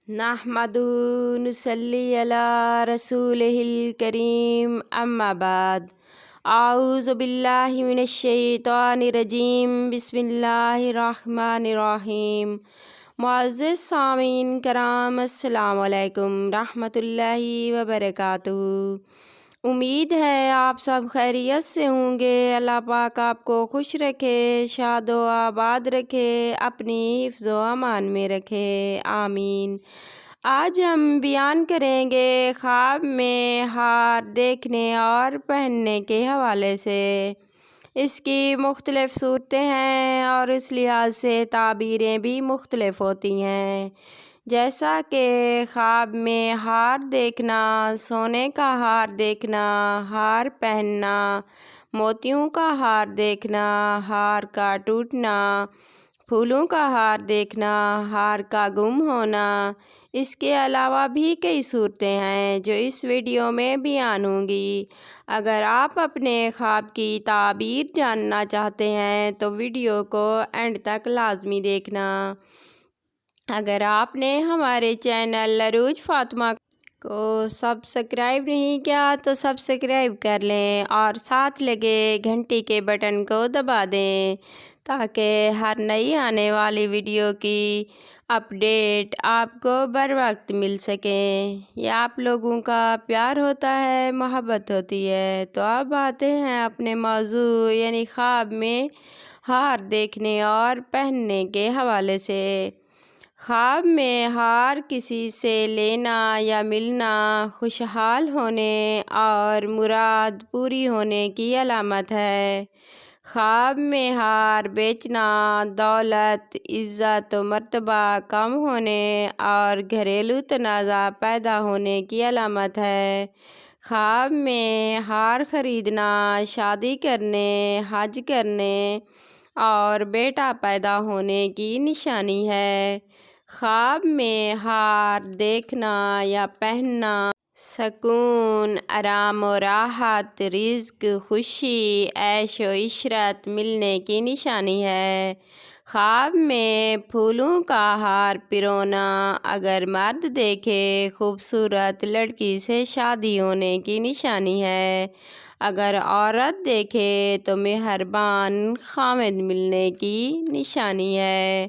نحمدہ نصلی علی رسولہ الکریم اما بعد اعوذ باللہ من الشیطان الرجیم بسم اللہ الرحمن الرحیم۔ معزز سامعین کرام السلام علیکم رحمۃ اللہ وبرکاتہ۔ امید ہے آپ سب خیریت سے ہوں گے۔ اللہ پاک آپ کو خوش رکھے، شاد و آباد رکھے، اپنی حفظ و امان میں رکھے، آمین۔ آج ہم بیان کریں گے خواب میں ہار دیکھنے اور پہننے کے حوالے سے۔ اس کی مختلف صورتیں ہیں اور اس لحاظ سے تعبیریں بھی مختلف ہوتی ہیں، جیسا کہ خواب میں ہار دیکھنا، سونے کا ہار دیکھنا، ہار پہننا، موتیوں کا ہار دیکھنا، ہار کا ٹوٹنا، پھولوں کا ہار دیکھنا، ہار کا گم ہونا۔ اس کے علاوہ بھی کئی صورتیں ہیں جو اس ویڈیو میں بیان ہوں گی۔ اگر آپ اپنے خواب کی تعبیر جاننا چاہتے ہیں تو ویڈیو کو اینڈ تک لازمی دیکھنا۔ اگر آپ نے ہمارے چینل عروج فاطمہ کو سبسکرائب نہیں کیا تو سبسکرائب کر لیں اور ساتھ لگے گھنٹی کے بٹن کو دبا دیں تاکہ ہر نئی آنے والی ویڈیو کی اپڈیٹ آپ کو بر وقت مل سکیں۔ یہ آپ لوگوں کا پیار ہوتا ہے، محبت ہوتی ہے۔ تو اب آتے ہیں اپنے موضوع یعنی خواب میں ہار دیکھنے اور پہننے کے حوالے سے۔ خواب میں ہار کسی سے لینا یا ملنا خوشحال ہونے اور مراد پوری ہونے کی علامت ہے۔ خواب میں ہار بیچنا دولت، عزت و مرتبہ کم ہونے اور گھریلو تنازع پیدا ہونے کی علامت ہے۔ خواب میں ہار خریدنا شادی کرنے، حج کرنے اور بیٹا پیدا ہونے کی نشانی ہے۔ خواب میں ہار دیکھنا یا پہننا سکون، آرام و راحت، رزق، خوشی، عیش و عشرت ملنے کی نشانی ہے۔ خواب میں پھولوں کا ہار پرونا اگر مرد دیکھے خوبصورت لڑکی سے شادی ہونے کی نشانی ہے۔ اگر عورت دیکھے تو مہربان خاوند ملنے کی نشانی ہے۔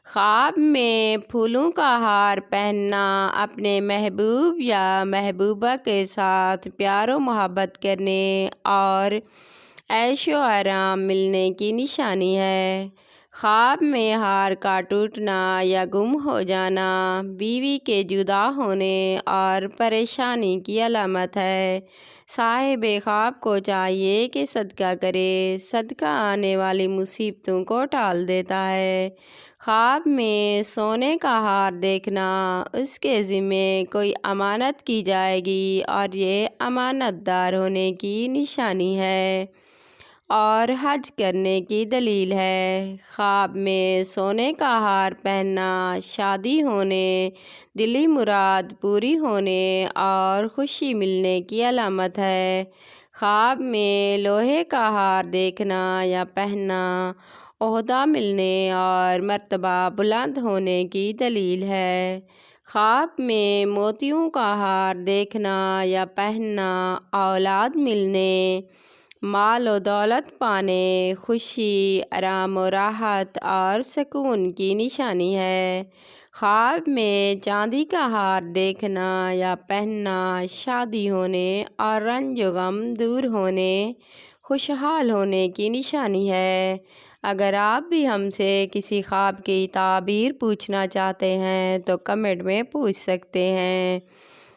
خواب میں پھولوں کا ہار پہننا اپنے محبوب یا محبوبہ کے ساتھ پیار و محبت کرنے اور عیش و آرام ملنے کی نشانی ہے۔ خواب میں ہار کا ٹوٹنا یا گم ہو جانا بیوی کے جدا ہونے اور پریشانی کی علامت ہے۔ صاحب خواب کو چاہیے کہ صدقہ کرے، صدقہ آنے والی مصیبتوں کو ٹال دیتا ہے۔ خواب میں سونے کا ہار دیکھنا اس کے ذمے کوئی امانت کی جائے گی اور یہ امانت دار ہونے کی نشانی ہے اور حج کرنے کی دلیل ہے۔ خواب میں سونے کا ہار پہننا شادی ہونے، دلی مراد پوری ہونے اور خوشی ملنے کی علامت ہے۔ خواب میں لوہے کا ہار دیکھنا یا پہننا عہدہ ملنے اور مرتبہ بلند ہونے کی دلیل ہے۔ خواب میں موتیوں کا ہار دیکھنا یا پہننا اولاد ملنے، مال و دولت پانے، خوشی، آرام و راحت اور سکون کی نشانی ہے۔ خواب میں چاندی کا ہار دیکھنا یا پہننا شادی ہونے اور رنج و غم دور ہونے، خوشحال ہونے کی نشانی ہے۔ اگر آپ بھی ہم سے کسی خواب کی تعبیر پوچھنا چاہتے ہیں تو کمنٹ میں پوچھ سکتے ہیں۔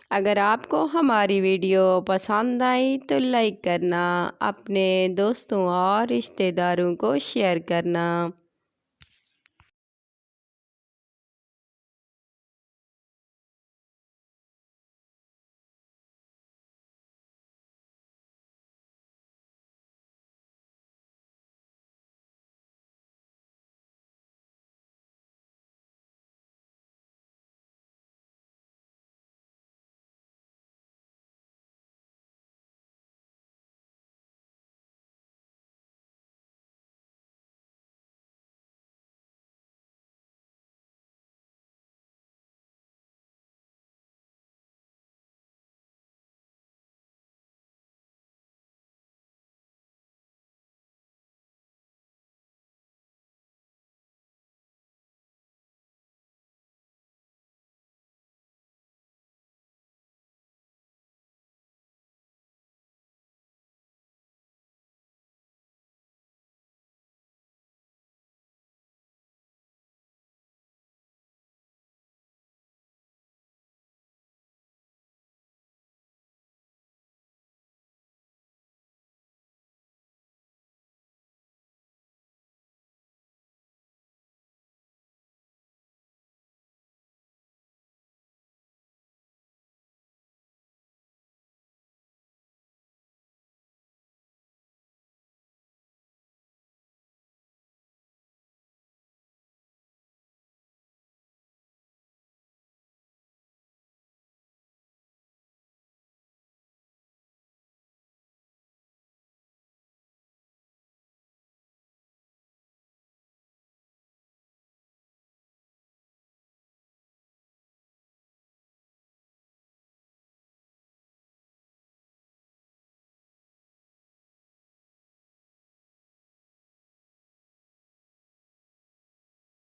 اگر آپ کو ہماری ویڈیو پسند آئی تو لائک کرنا، اپنے دوستوں اور رشتہ داروں کو شیئر کرنا۔